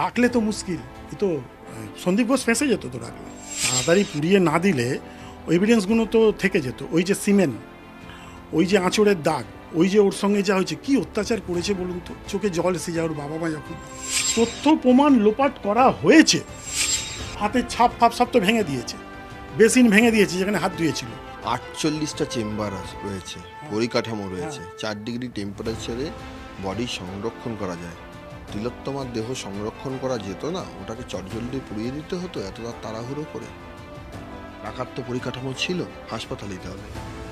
রাখলে তো মুশকিল, এ তো সন্দীপ ঘোষ ফেঁসে যেত তো রাখলে। তাড়াতাড়ি পুড়িয়ে না দিলে এভিডেন্সগুলো তো থেকে যেত। ওই যে সিমেন্ট, ওই যে আঁচড়ের দাগ, ওই যে ওর সঙ্গে যা হয়েছে, কি অত্যাচার করেছে বলুন তো। চোখে জল এসে যায় ওর বাবা মা যখন। তথ্য প্রমাণ লোপাট করা হয়েছে, হাতের ছাপ ফাপ সব তো ভেঙে দিয়েছে, বেসিন ভেঙে দিয়েছে যেখানে হাত ধুয়েছিল। 48টা চেম্বার রয়েছে, পরিকাঠামো রয়েছে, 4 ডিগ্রি টেম্পারেচারে বডি সংরক্ষণ করা যায়। তিলোত্তমার দেহ সংরক্ষণ করা যেত না? ওটাকে চটজলদি পুড়িয়ে দিতে হতো এত তাড়াহুড়ো করে? রাখার তো পরিকাঠামো ছিল, হাসপাতালে দিতে হবে।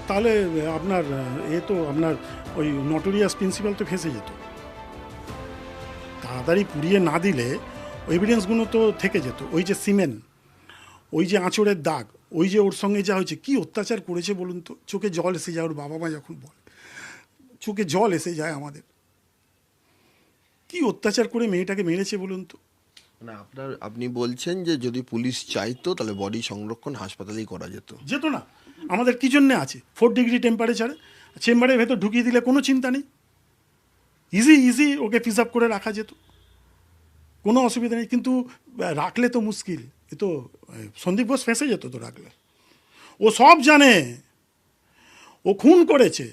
তাহলে আপনার আপনার ওই নটোরিয়াস প্রিন্সিপাল তো ফেঁসে যেত। তাড়াতাড়ি পুড়িয়ে না দিলে এভিডেন্সগুলো তো থেকে যেত। ওই যে সিমেন্ট, ওই যে আঁচড়ের দাগ, ওই যে ওর সঙ্গে যা হয়েছে, কি অত্যাচার করেছে বলুন তো। চোখে জল এসে যায় ওর বাবা মা যখন বলে, চোখে জল এসে যায় আমাদের। কি অত্যাচার করে মেয়েটাকে মেরেছে বলুন তো। মানে আপনি বলছেন যে যদি পুলিশ চাইতো তাহলে বডি সংরক্ষণ হাসপাতালেই করা যেত? যেত না, আমাদের কী জন্যে আছে 4 ডিগ্রি টেম্পারেচারে চেম্বারের ভেতর ঢুকিয়ে দিলে কোনো চিন্তা নেই, ইজি ওকে প্রিজার্ভ করে রাখা যেত, কোনো অসুবিধা নেই। কিন্তু রাখলে তো মুশকিল, এ তো সন্দীপ ঘোষ ফেঁসে যেত তো রাখলে। ও সব জানে, ও খুন করেছে,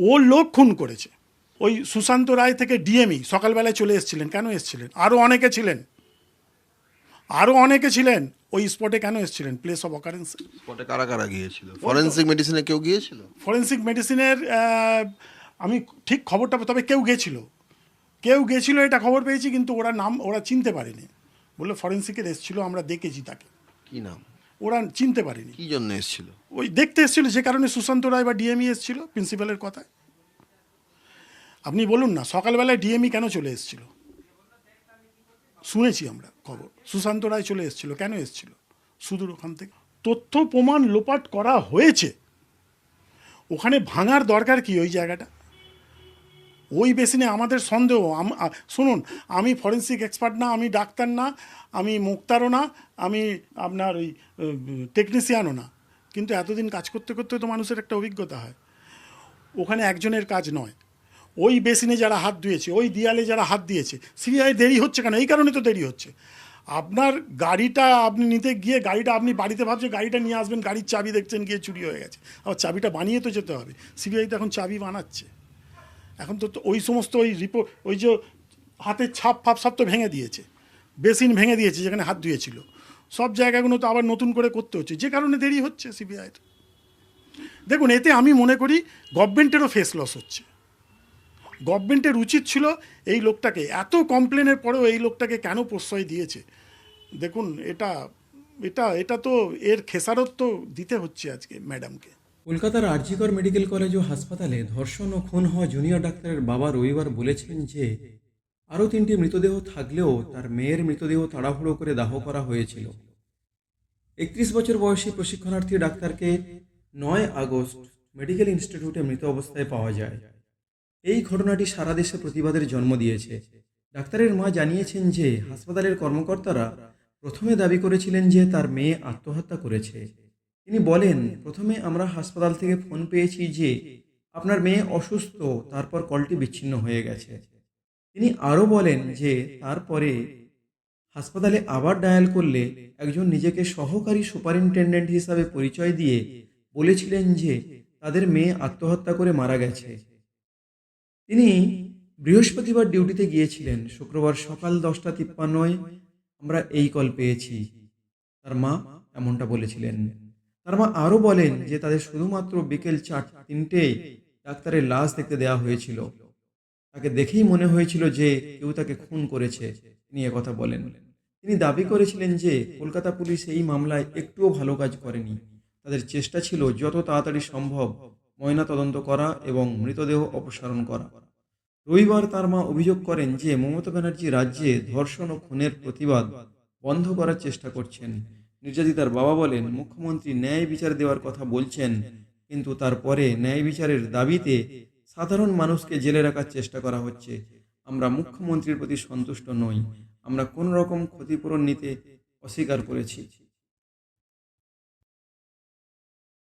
ওর লোক খুন করেছে। ওই সুশান্ত রায় থেকে ডিএমই সকালবেলায় চলে এসেছিলেন। কেন এসেছিলেন? আরও অনেকে ছিলেন ওই স্পটে। কেন এসেছিলেন? প্লেস অফ অকারেন্স স্পটে কারা কারা গিয়েছিল? ফরেন্সিক মেডিসিনে কেউ গিয়েছিল? ফরেন্সিক মেডিসিনের আমি ঠিক খবরটা, তবে কেউ গেছিলো এটা খবর পেয়েছি, কিন্তু ওরা চিনতে পারেনি। বললো ফরেন্সিকের এসেছিলো, আমরা দেখেছি তাকে। কি নাম? ওরা চিনতে পারেনি। কি জন্য এসেছিল? ওই দেখতে এসেছিল, যে কারণে সুশান্ত রায় বা ডিএমই এসেছিল প্রিন্সিপালের কথায়। আপনি বলুন না, সকালবেলায় ডিএমই কেন চলে এসেছিল? শুনেছি আমরা খবর, সুশান্ত রায় চলে এসেছিল। কেন এসেছিল? সুদূর ওখান থেকে। তথ্য প্রমাণ লোপাট করা হয়েছে, ওখানে ভাঙার দরকার কি ওই জায়গাটা? ওই বেসিনে আমাদের সন্দেহ। শুনুন, আমি ফরেন্সিক এক্সপার্ট না, আমি ডাক্তার না, আমি মুক্তারও না, আমি আপনার ওই টেকনিশিয়ানও না, কিন্তু এতদিন কাজ করতে করতে তো মানুষের একটা অভিজ্ঞতা হয়। ওখানে একজনের কাজ নয়। ওই বেসিনে যারা হাত ধুয়েছে, ওই দেয়ালে যারা হাত দিয়েছে, সিবিআই দেরি হচ্ছে কেন? এই কারণে তো দেরি হচ্ছে। আপনার গাড়িটা আপনি নিতে গিয়ে, গাড়িটা আপনি বাড়িতে ভাবছেন গাড়িটা নিয়ে আসবেন, গাড়ির চাবি দেখছেন গিয়ে চুরি হয়ে গেছে। আবার চাবিটা বানিয়ে তো যেতে হবে। সিবিআই তো এখন চাবি বানাচ্ছে। এখন তো ওই সমস্ত ওই রিপোর্ট, ওই যে হাতের ছাপ ফাপ সব তো ভেঙে দিয়েছে, বেসিন ভেঙে দিয়েছে যেখানে হাত ধুয়েছিল, সব জায়গাগুলো তো আবার নতুন করে করতে হচ্ছে, যে কারণে দেরি হচ্ছে সিবিআইয়ের। দেখুন, এতে আমি মনে করি গভর্নমেন্টেরও ফেস লস হচ্ছে। গভর্নমেন্টের উচিত ছিল এই লোকটাকে, এত কমপ্লেনের পরেও এই লোকটাকে কেন প্রশ্রয় দিয়েছে। দেখুন, এটা এটা এটা তো এর খেসারত তো দিতে হচ্ছে আজকে ম্যাডামকে। কলকাতার আরজিকর মেডিকেল কলেজ ও হাসপাতালে ধর্ষণ ও খুন হওয়া জুনিয়র ডাক্তারের বাবা রবিবার বলেছেন যে আরও 3টি মৃতদেহ থাকলেও তার মেয়ের মৃতদেহ তাড়াহুড়ো করে দাহ করা হয়েছিল। 31 বছর বয়সী প্রশিক্ষণার্থী ডাক্তারকে 9 আগস্ট মেডিকেল ইনস্টিটিউটে মৃত অবস্থায় পাওয়া যায়। এই ঘটনাটি সারা দেশে প্রতিবাদের জন্ম দিয়েছে। ডাক্তারের মা জানিয়েছেন যে হাসপাতালের কর্মকর্তারা প্রথমে দাবি করেছিলেন যে তার মেয়ে আত্মহত্যা করেছে। তিনি বলেন, প্রথমে আমরা হাসপাতাল থেকে ফোন পেয়েছি যে আপনার মেয়ে অসুস্থ, তারপর কলটি বিচ্ছিন্ন হয়ে গেছে। তিনি আরও বলেন যে তারপরে হাসপাতালে আবার ডায়াল করলে একজন নিজেকে সহকারী সুপারিনটেন্ডেন্ট হিসাবে পরিচয় দিয়ে বলেছিলেন যে তাদের মেয়ে আত্মহত্যা করে মারা গেছে। তিনি বৃহস্পতিবার ডিউটিতে গিয়েছিলেন। শুক্রবার সকাল 10:53 আমরা এই কল পেয়েছি, তার মা এমনটা বলেছিলেন। তার মা আরও বলেন যে তাদের শুধুমাত্র বিকেল 4:03 ডাক্তারের লাশ দেখতে দেওয়া হয়েছিল। তাকে দেখেই মনে হয়েছিল যে কেউ তাকে খুন করেছে। তিনি কথা বলেন। তিনি দাবি করেছিলেন যে কলকাতা পুলিশ এই মামলায় একটুও ভালো কাজ করেনি। তাদের চেষ্টা ছিল যত তাড়াতাড়ি সম্ভব ময়নাতদন্ত করা এবং মৃতদেহ অপসারণ করা। রবিবার তার মা অভিযোগ করেন যে মমতা ব্যানার্জি রাজ্যে ধর্ষণ ও খুনের প্রতিবাদ বন্ধ করার চেষ্টা করছেন। নির্যাতিতার বাবা বলেন, মুখ্যমন্ত্রী ন্যায় বিচার দেওয়ার কথা বলছেন, কিন্তু তারপরে ন্যায় বিচারের দাবিতে সাধারণ মানুষকে জেলে রাখার চেষ্টা করা হচ্ছে। আমরা মুখ্যমন্ত্রীর প্রতি সন্তুষ্ট নই। আমরা কোন রকম ক্ষতিপূরণ নিতে অস্বীকার করেছি।